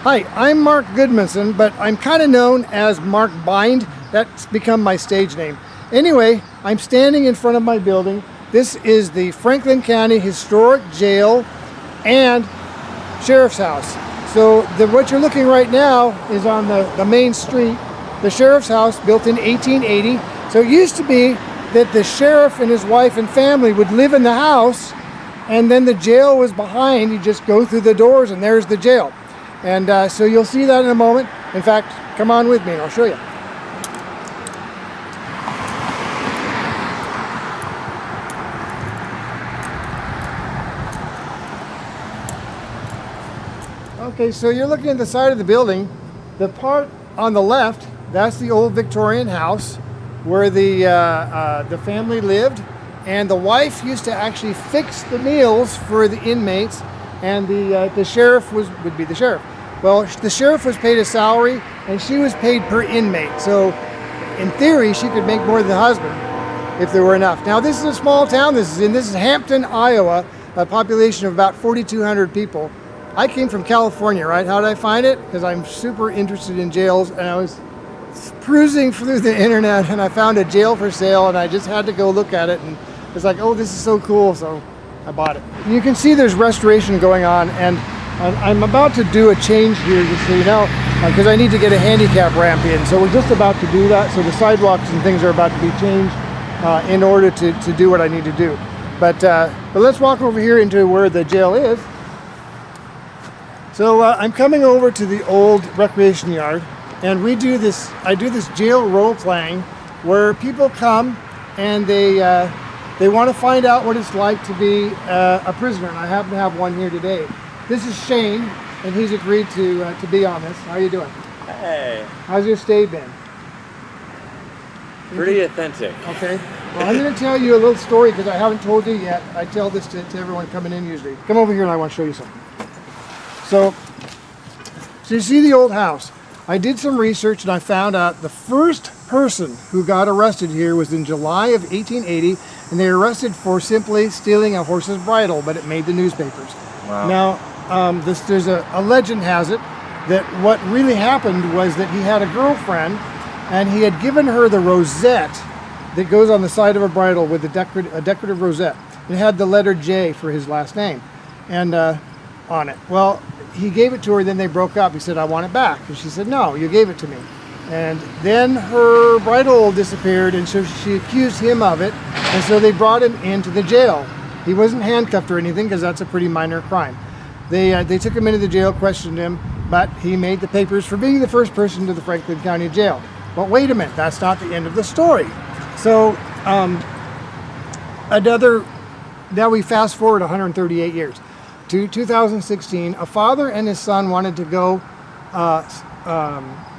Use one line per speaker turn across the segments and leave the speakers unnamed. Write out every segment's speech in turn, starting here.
Hi, I'm Mark Goodmanson, but I'm kind of known as Mark Bind. That's become my stage name. Anyway, I'm standing in front of my building. This is the Franklin County Historic Jail and Sheriff's House. So what you're looking right now is on the main street. The Sheriff's House, built in 1880. So it used to be that the sheriff and his wife and family would live in the house, and then the jail was behind. You just go through the doors and there's the jail. And so you'll see that in a moment. In fact, come on with me and I'll show you. Okay, so you're looking at the side of the building. The part on the left, that's the old Victorian house where the family lived, and the wife used to actually fix the meals for the inmates, and the sheriff would be the sheriff. Well, the sheriff was paid a salary, and she was paid per inmate. So, in theory, she could make more than the husband if there were enough. Now, this is a small town. This is Hampton, Iowa, a population of about 4,200 people. I came from California, right? How did I find it? Because I'm super interested in jails, and I was cruising through the internet and I found a jail for sale, and I just had to go look at it, and it's like, oh, this is so cool, so I bought it. You can see there's restoration going on, and I'm about to do a change here, just so you know, because I need to get a handicap ramp in. So we're just about to do that. So the sidewalks and things are about to be changed in order to do what I need to do. But let's walk over here into where the jail is. So I'm coming over to the old recreation yard, and I do this jail role playing where people come and they want to find out what it's like to be a prisoner, and I happen to have one here today. This is Shane, and he's agreed to be on this. How are you doing?
Hey.
How's your stay been?
Pretty authentic.
Okay. Well, I'm going to tell you a little story because I haven't told you yet. I tell this to everyone coming in usually. Come over here and I want to show you something. So you see the old house. I did some research and I found out the first person who got arrested here was in July of 1880, and they were arrested for simply stealing a horse's bridle, but it made the newspapers.
Wow.
Now, there's a legend has it that what really happened was that he had a girlfriend, and he had given her the rosette that goes on the side of a bridle with a decorative rosette. It had the letter J for his last name, and on it. Well, he gave it to her, then they broke up. He said, I want it back. And she said, no, you gave it to me. And then her bridle disappeared, and so she accused him of it, and so they brought him into the jail. He wasn't handcuffed or anything because that's a pretty minor crime. They took him into the jail, questioned him, but he made the papers for being the first person to the Franklin County Jail. But wait a minute, that's not the end of the story. So now we fast forward 138 years. To 2016, a father and his son wanted to go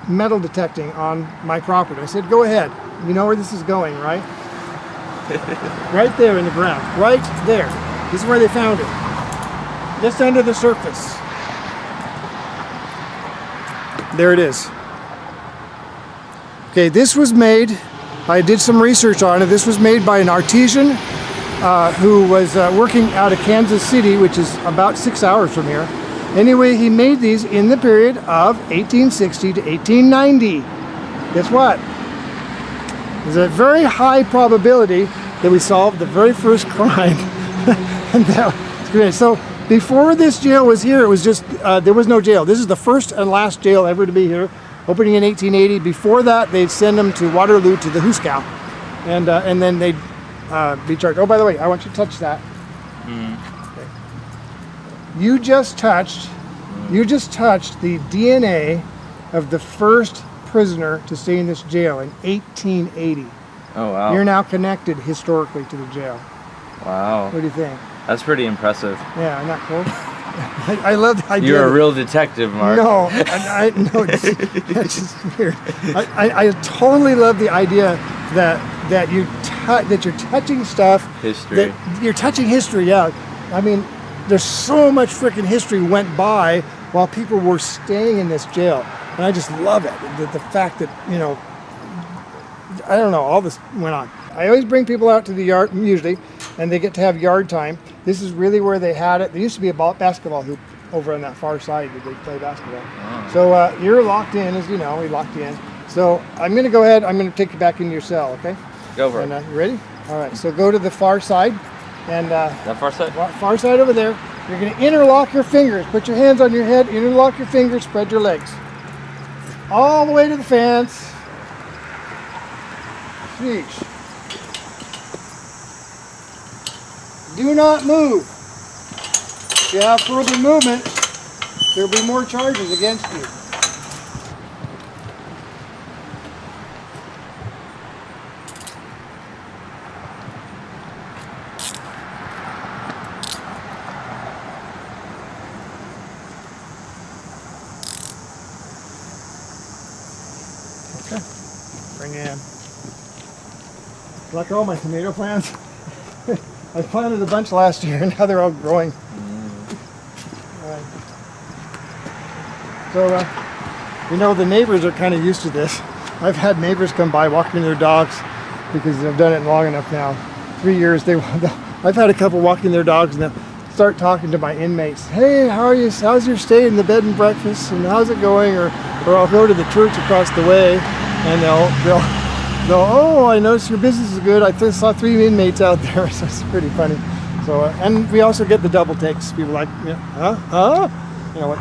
metal detecting on my property. I said, go ahead. You know where this is going, right? Right there in the ground, right there. This is where they found it. Just under the surface. There it is. Okay, this was made, I did some research on it. This was made by an artisan who was working out of Kansas City, which is about 6 hours from here. Anyway, he made these in the period of 1860 to 1890. Guess what? There's a very high probability that we solved the very first crime. And that's great. So before this jail was here, it was just, there was no jail. This is the first and last jail ever to be here, opening in 1880. Before that, they'd send them to Waterloo to the Hooskow. And then they'd be charged. Oh, by the way, I want you to touch that. Okay. You just touched the DNA of the first prisoner to stay in this jail in 1880.
Oh, wow.
You're now connected historically to the jail.
Wow.
What do you think?
That's pretty impressive.
Yeah, isn't that cool? I love the idea.
You're a real detective, Mark.
No, no, it's just weird. I totally love the idea that you're touching stuff.
History.
You're touching history, yeah. I mean, there's so much freaking history went by while people were staying in this jail. And I just love it. The fact that, you know, I don't know, all this went on. I always bring people out to the yard, usually, and they get to have yard time. This is really where they had it. There used to be a basketball hoop over on that far side that they play basketball. So you're locked in, as you know, we locked you in. So I'm going to go ahead, I'm going to take you back into your cell, okay?
Go for it.
You ready? All right, so go to the far side. And
That far side?
Far side over there. You're going to interlock your fingers. Put your hands on your head, interlock your fingers, spread your legs. All the way to the fence. Sheesh. Do not move. If you have further movement, there'll be more charges against you. Okay, bring it in. Like all my tomato plants, I planted a bunch last year and now they're all growing. All right. So, you know, the neighbors are kind of used to this. I've had neighbors come by walking their dogs because they've done it long enough now. 3 years, I've had a couple walking their dogs and they'll start talking to my inmates. Hey, how are you? How's your stay in the bed and breakfast? And how's it going? Or I'll go to the church across the way and they'll, oh, I noticed your business is good. I saw 3 inmates out there, so it's pretty funny. So, and we also get the double takes. People like, yeah, huh? You know what?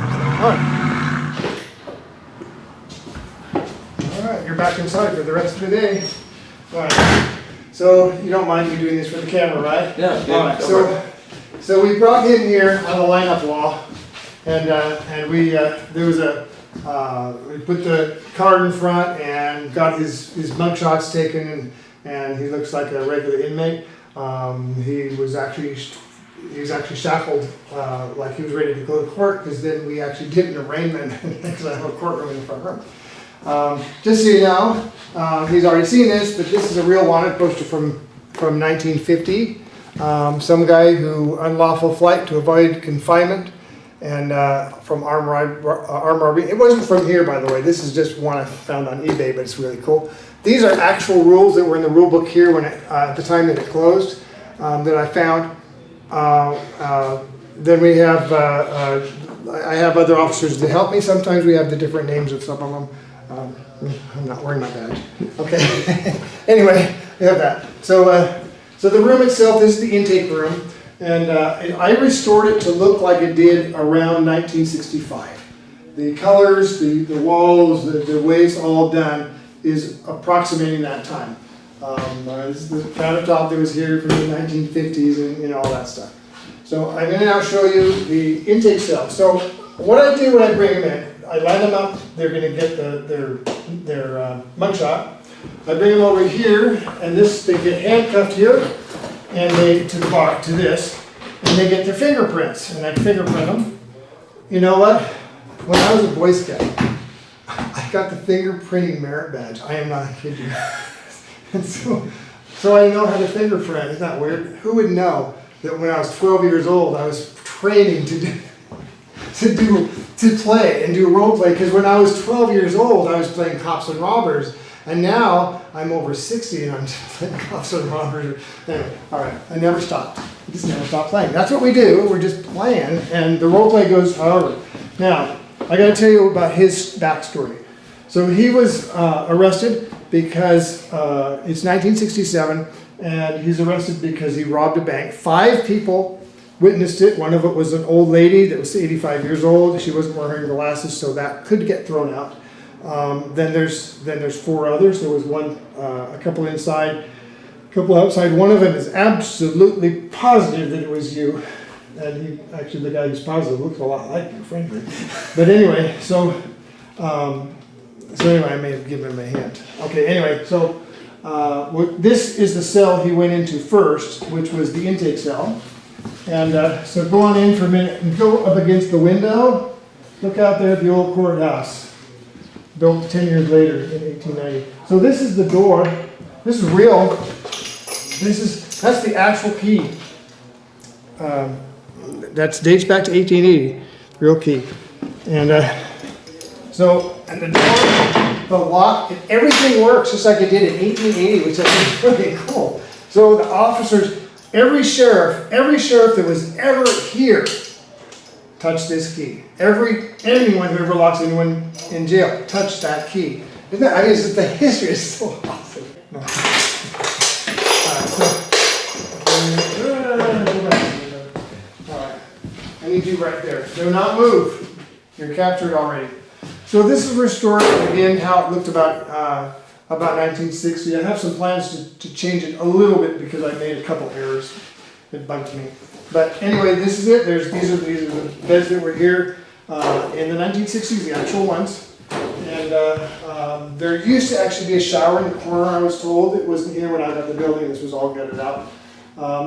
All right, you're back inside for the rest of the day. All right. So you don't mind me doing this for the camera, right?
Yeah.
All right. So we brought him here on the lineup wall, and we there was a. We put the card in front and got his mug shots taken, and he looks like a regular inmate. He was actually shackled, like he was ready to go to court, because then we actually did an arraignment because I have a courtroom in the front room. Just so you know, he's already seen this, but this is a real wanted poster from 1950. Some guy who unlawful flight to avoid confinement. And from armed robbery. It wasn't from here, by the way. This is just one I found on eBay, but it's really cool. These are actual rules that were in the rule book here when at the time that it closed, that I found. Then we have, I have other officers to help me. Sometimes we have the different names of some of them. I'm not wearing my badge. Okay. Anyway, we have that. So the room itself, this is the intake room. And I restored it to look like it did around 1965. The colors, the walls, the way it's all done is approximating that time. This is the countertop that was here from the 1950s and all that stuff. So I'm going to now show you the intake cell. So what I do when I bring them in, I line them up. They're going to get their mugshot. I bring them over here, and they get handcuffed here. And they to this, and they get their fingerprints, and I fingerprint them. You know what? When I was a Boy Scout, I got the fingerprinting merit badge. I am not kidding. And so I know how to fingerprint. Isn't that weird? Who would know that when I was 12 years old, I was training to play and do role play? Because when I was 12 years old, I was playing cops and robbers. And now I'm over 60 and I'm playing cops and robbers. Anyway, all right, I never stopped. I just never stopped playing. That's what we do. We're just playing, and the role play goes however. Now, I got to tell you about his backstory. So he was arrested because it's 1967, and he's arrested because he robbed a bank. 5 people witnessed it. One of it was an old lady that was 85 years old. She wasn't wearing glasses, so that could get thrown out. Then there's 4 others. There was one, a couple inside, a couple outside. One of them is absolutely positive that it was you, and the guy who's positive looks a lot like you, frankly. But anyway, so anyway, I may have given him a hint. Okay, anyway, so this is the cell he went into first, which was the intake cell. And so go on in for a minute and go up against the window. Look out there at the old courthouse. Built 10 years later in 1890. So this is the door. This is real. That's the actual key. That dates back to 1880. Real key. And and the door, the lock, everything works just like it did in 1880, which I think is really cool. So the officers, every sheriff that was ever here touch this key. Anyone who ever locks anyone in jail, touch that key. Isn't that, I mean, it's just, the history is so awesome. No. Alright, I need you right there. Do not move. You're captured already. So this is restored again how it looked about 1960. I have some plans to change it a little bit because I made a couple errors that bugged me. But anyway, this is it. These are the beds that were here in the 1960s, the actual ones. And there used to actually be a shower in the corner, I was told. It wasn't here when I got the building. This was all gutted out.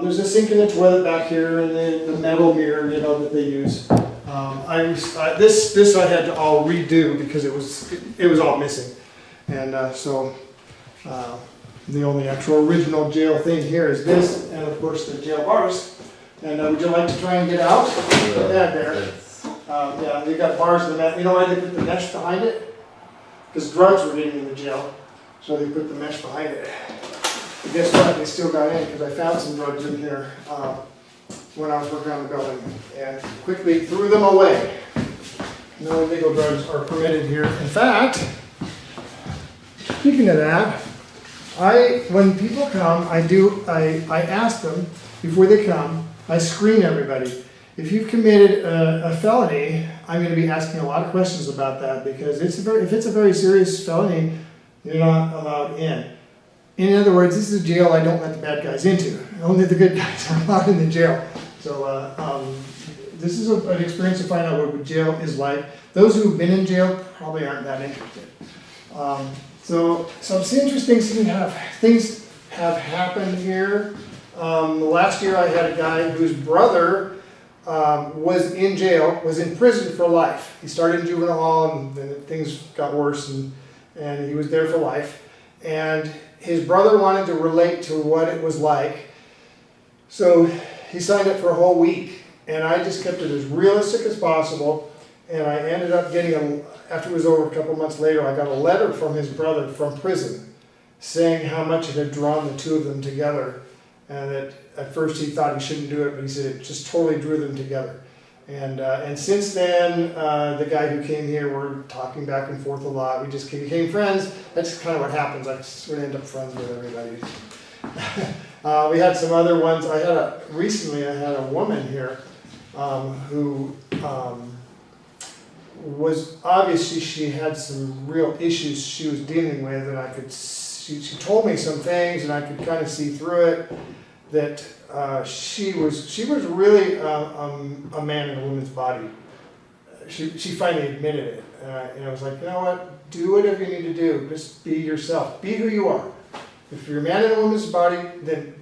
There's a sink in the toilet back here, and then the metal mirror, you know, that they use. This I had to all redo because it was all missing. And so the only actual original jail thing here is this, and of course the jail bars. And would you like to try and get out? Put that there. Yeah, they've got bars in the mesh. You know why they put the mesh behind it? Because drugs were getting in the jail, so they put the mesh behind it. But guess what? They still got in because I found some drugs in here when I was working on the building and quickly threw them away. No illegal drugs are permitted here. In fact, speaking of that, when people come, I ask them before they come. I screen everybody. If you've committed a felony, I'm going to be asking a lot of questions about that because if it's a very serious felony, you're not allowed in. In other words, this is a jail I don't let the bad guys into. Only the good guys are allowed in the jail. So this is an experience to find out what jail is like. Those who've been in jail probably aren't that interested. So some interesting things have happened here. Last year I had a guy whose brother was in jail, was in prison for life. He started in juvenile hall and then things got worse and he was there for life. And his brother wanted to relate to what it was like. So he signed up for a whole week. And I just kept it as realistic as possible. And I ended up getting, after it was over a couple months later, I got a letter from his brother from prison saying how much it had drawn the two of them together. And that at first he thought he shouldn't do it, but he said it just totally drew them together. And since then, the guy who came here, we're talking back and forth a lot. We just became friends. That's kind of what happens. I sort of end up friends with everybody. We had some other ones. Recently I had a woman here who was obviously she had some real issues she was dealing with, and she told me some things, and I could kind of see through it that she was really a man in a woman's body. She finally admitted it, and I was like, you know what? Do whatever you need to do. Just be yourself. Be who you are. If you're a man in a woman's body, then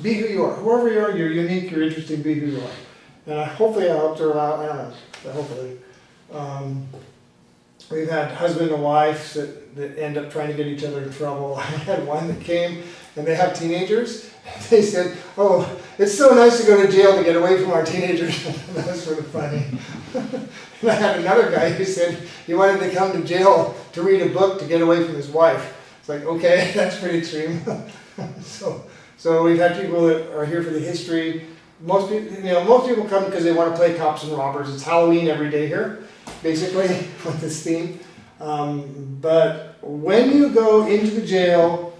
be who you are. Whoever you are, you're unique. You're interesting. Be who you are. And hopefully I helped her out. I don't know. Hopefully. We've had husband and wife that end up trying to get each other in trouble. I had one that came, and they have teenagers. They said, oh, it's so nice to go to jail to get away from our teenagers. That was sort of funny. And I had another guy who said he wanted to come to jail to read a book to get away from his wife. It's like, okay, that's pretty extreme. So we've had people that are here for the history. Most people come because they want to play cops and robbers. It's Halloween every day here, basically, with this theme. But when you go into the jail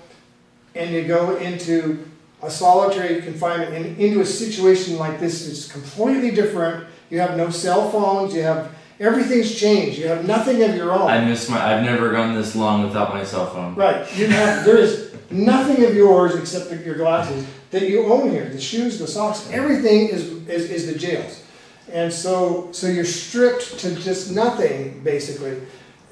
and you go into a solitary confinement and into a situation like this, it's completely different. You have no cell phones. Everything's changed. You have nothing of your own.
I've never gone this long without my cell phone.
Right. There is nothing of yours except your glasses that you own here. The shoes, the socks, everything is the jail's. And so you're stripped to just nothing, basically.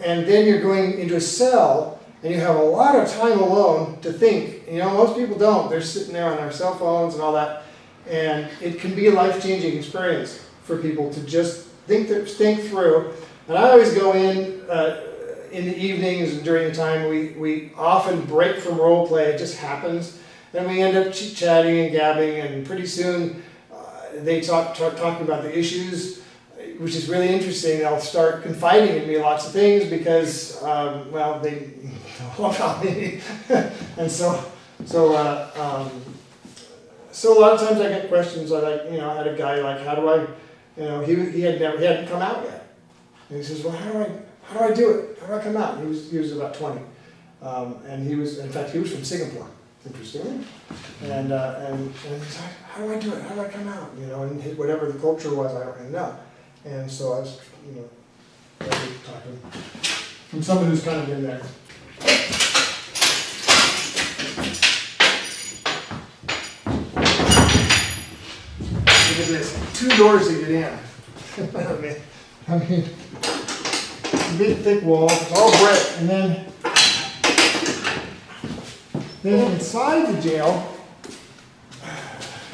And then you're going into a cell, and you have a lot of time alone to think. You know, most people don't. They're sitting there on their cell phones and all that. And it can be a life-changing experience for people to just think through. And I always go in the evenings and during the time. We often break from role play. It just happens. And we end up chit-chatting and gabbing, and pretty soon they start talking about the issues, which is really interesting. They'll start confiding in me lots of things because, they know about me. And so a lot of times I get questions like, I had a guy like, how do You know, he hadn't come out yet. And he says, well, how do I do it? How do I come out? He was about 20. And he was, in fact, he was from Singapore, interestingly. And he's like, how do I do it? How do I come out? You know, and whatever the culture was, I don't really know. And so I was, you know, talking from someone who's kind of been there. Look at this, 2 doors to get in. I mean, big thick wall, it's all brick, and then inside the jail,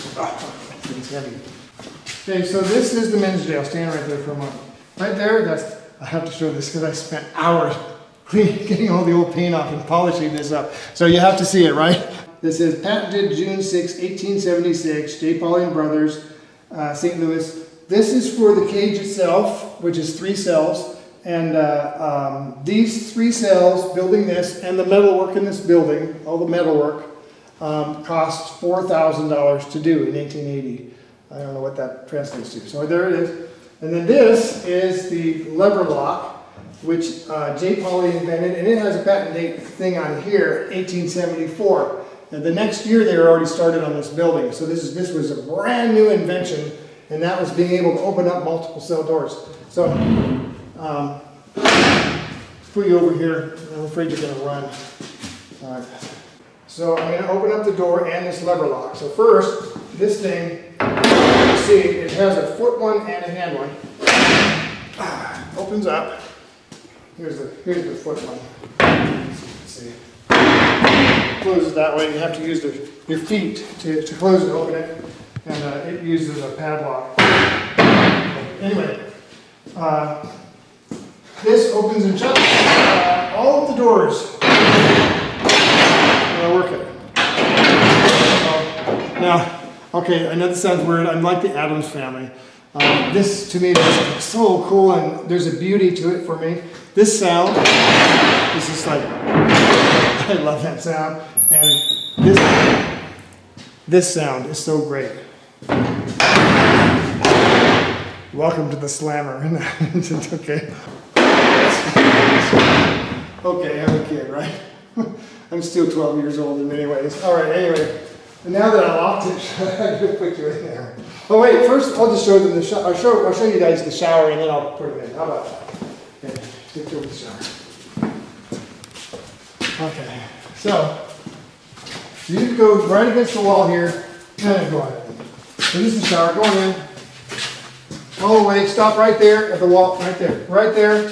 it's heavy. Okay, so this is the men's jail. Stand right there for a moment. Right there, I have to show this because I spent hours getting all the old paint off and polishing this up. So you have to see it, right? This is patented June 6, 1876, J. Pauling Brothers, St. Louis. This is for the cage itself, which is 3 cells. And these 3 cells, building this, and the metalwork in this building, all the metalwork, cost $4,000 to do in 1880. I don't know what that translates to. So there it is. And then this is the lever lock, which J. Pauling invented, and it has a patent date thing on here, 1874. And the next year they were already started on this building. So this was a brand new invention, and that was being able to open up multiple cell doors. So put you over here. I'm afraid you're going to run. All right. So I'm going to open up the door and this lever lock. So first, this thing, you see, it has a foot one and a hand one. Opens up. Here's the foot one. So you can see. Closes that way. You have to use your feet to close and open it. And it uses a padlock. Anyway, this opens and shuts all of the doors. I work it. Now, okay, I know this sounds weird. I'm like the Addams Family. This to me is so cool, and there's a beauty to it for me. This sound is just like, I love that sound. And this sound is so great. Welcome to the slammer. Okay. Okay, I'm a kid, right? I'm still 12 years old in many ways. All right, anyway. And now that I locked it, I'm going to put you in there. Oh wait, first I'll just show them the shower. I'll show you guys the shower, and then I'll put it in. How about that? Okay, take over the shower. Okay, so you go right against the wall here, and go ahead. So this is the shower. Going in. All the way. Stop right there at the wall. Right there. Right there.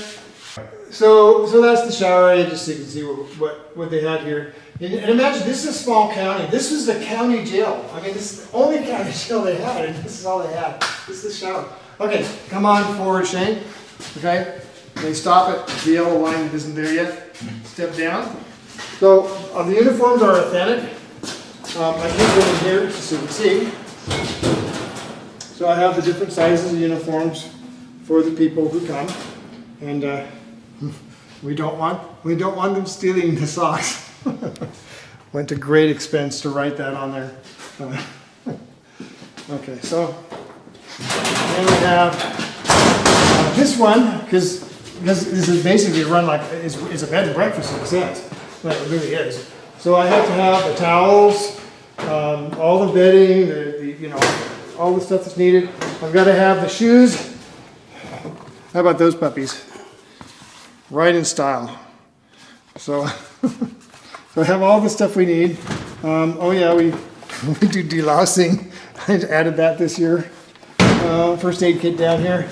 So that's the shower area, just so you can see what they had here. And imagine, this is a small county. This was the county jail. I mean, this is the only county jail they had, and this is all they had. This is the shower. Okay, come on forward, Shane. Okay, they stop at the yellow line that isn't there yet. Step down. So the uniforms are authentic. I keep them in here just so you can see. So I have the different sizes of uniforms for the people who come, and we don't want them stealing the socks. Went to great expense to write that on there. Okay, so then we have this one, because this is basically run like it's a bed and breakfast in a sense. Well, it really is. So I have to have the towels, all the bedding, all the stuff that's needed. I've got to have the shoes. How about those puppies? Right in style. So, so I have all the stuff we need. Oh yeah, we do delousing. I added that this year. First aid kit down here.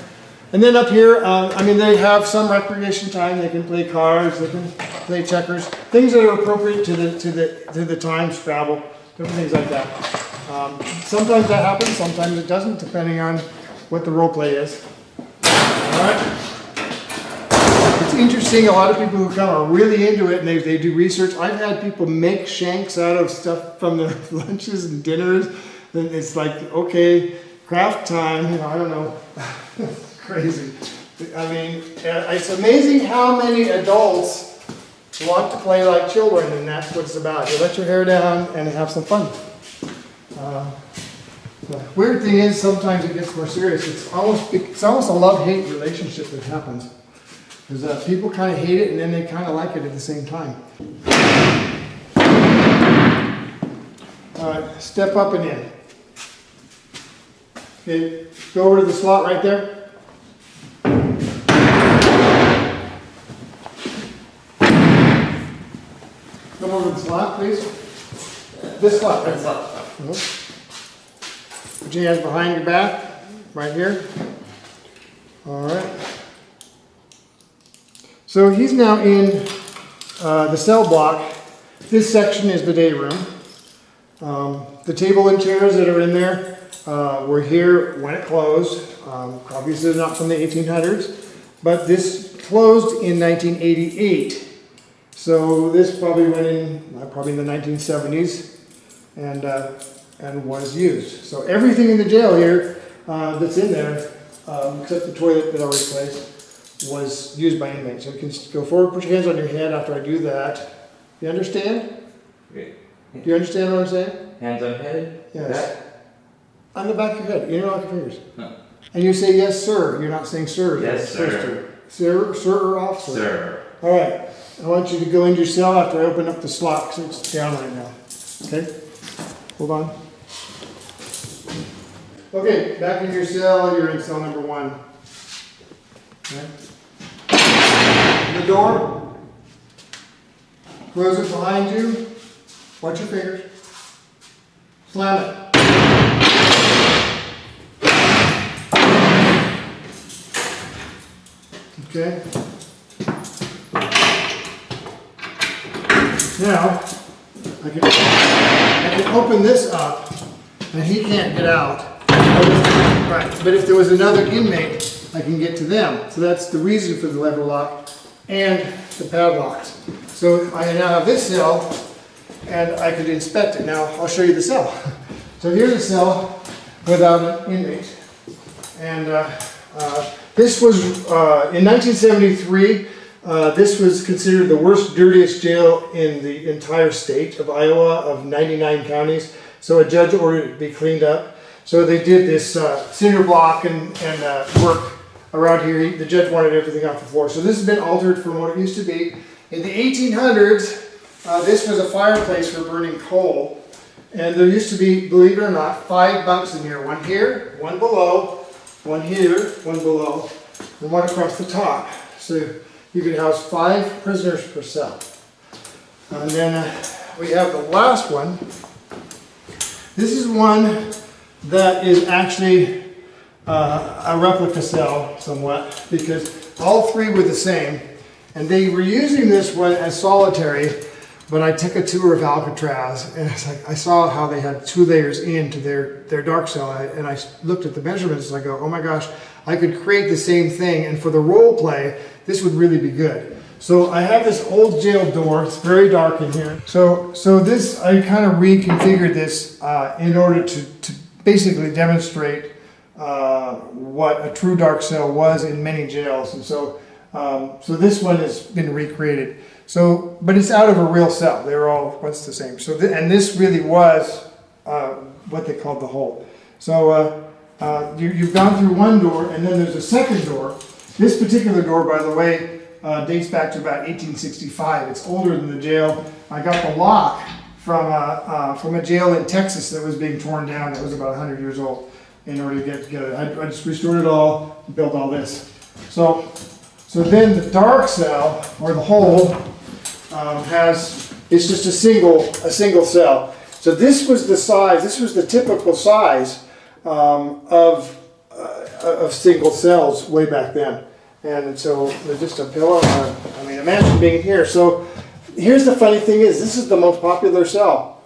And then up here, I mean, they have some recreation time. They can play cards, they can play checkers, things that are appropriate to the time travel, different things like that. Sometimes that happens, sometimes it doesn't, depending on what the role play is. All right. It's interesting, a lot of people who come are really into it, and they do research. I've had people make shanks out of stuff from their lunches and dinners. And it's like, okay, craft time, I don't know. It's crazy. I mean, it's amazing how many adults want to play like children, and that's what it's about. You let your hair down and have some fun. The weird thing is sometimes it gets more serious. It's almost a love-hate relationship that happens. Because people kind of hate it and then they kind of like it at the same time. All right, step up and in. Okay, go over to the slot right there. Come over to the slot, please. This slot. Right? Put your hands behind your back, right here. All right. So he's now in the cell block. This section is the day room. The table and chairs that are in there were here when it closed. Obviously they're not from the 1800s, but this closed in 1988. So this probably went in probably in the 1970s and was used. So everything in the jail here that's in there, except the toilet that I replaced, was used by inmates. So you can go forward, put your hands on your head after I do that. You understand?
Okay.
Do you understand what I'm saying?
Hands on head?
Yes.
Back?
On the back of your head. You don't like your fingers.
No.
And you say yes, sir. You're not saying sir.
Yes, sir.
Sir or officer?
Sir.
All right. I want you to go into your cell after I open up the slot because it's down right now. Okay? Hold on. Okay, back in your cell. You're in cell number 1. Okay. The door. Close it behind you. Watch your fingers. Slam it. Okay. Now, I can open this up, and he can't get out. Right, but if there was another inmate, I can get to them. So that's the reason for the lever lock and the padlocks. So I now have this cell, and I could inspect it. Now, I'll show you the cell. So here's a cell without an inmate. And this was, in 1973, this was considered the worst, dirtiest jail in the entire state of Iowa, of 99 counties. So a judge ordered it to be cleaned up. So they did this cinder block and work around here. The judge wanted everything off the floor. So this has been altered from what it used to be. In the 1800s, this was a fireplace for burning coal. And there used to be, believe it or not, 5 bunks in here. One here, one below, one here, one below, and one across the top. So you could house 5 prisoners per cell. And then we have the last one. This is one that is actually a replica cell somewhat, because all 3 were the same. And they were using this one as solitary, but I took a tour of Alcatraz, and it's like I saw how they had 2 layers into their dark cell, and I looked at the measurements, and I go, oh my gosh, I could create the same thing, and for the role play, this would really be good. So I have this old jail door. It's very dark in here. So this, I kind of reconfigured this in order to basically demonstrate what a true dark cell was in many jails. And so this one has been recreated. So, but it's out of a real cell. They're all once the same. So, and this really was what they called the hole. So you've gone through one door, and then there's a second door. This particular door, by the way, dates back to about 1865. It's older than the jail. I got the lock from a jail in Texas that was being torn down. It was about 100 years old. In order to get together, I just restored it all, built all this. So then the dark cell, or the hole, it's just a single cell. So this was the size. This was the typical size of single cells way back then. And so there's just a pillow. Imagine being here. So here's the funny thing is, this is the most popular cell.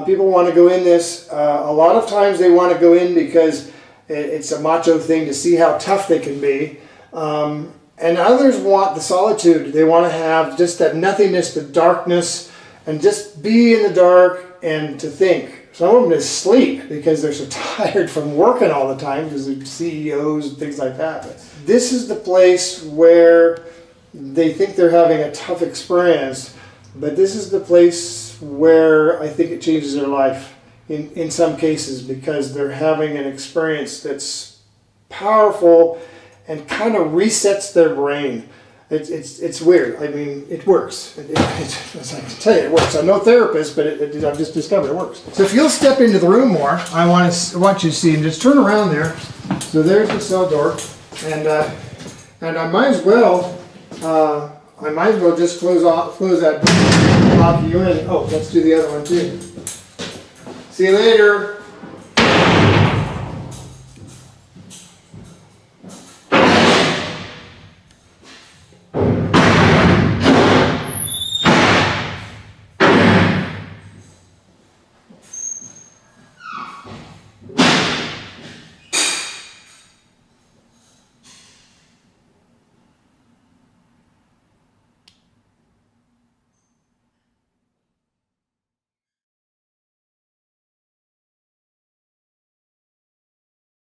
People want to go in this. A lot of times they want to go in because it's a macho thing to see how tough they can be. And others want the solitude. They want to have just that nothingness, the darkness, and just be in the dark and to think. Some of them just sleep because they're so tired from working all the time because they're CEOs and things like that. But this is the place where they think they're having a tough experience, but this is the place where I think it changes their life in some cases because they're having an experience that's powerful and kind of resets their brain. It's weird. I mean, it works. I can tell you, it works. I'm no therapist, but I've just discovered it works. So if you'll step into the room more, I want you to see, and just turn around there. So there's the cell door, and I might as well just close that, lock you in. Oh, let's do the other one too. See you later.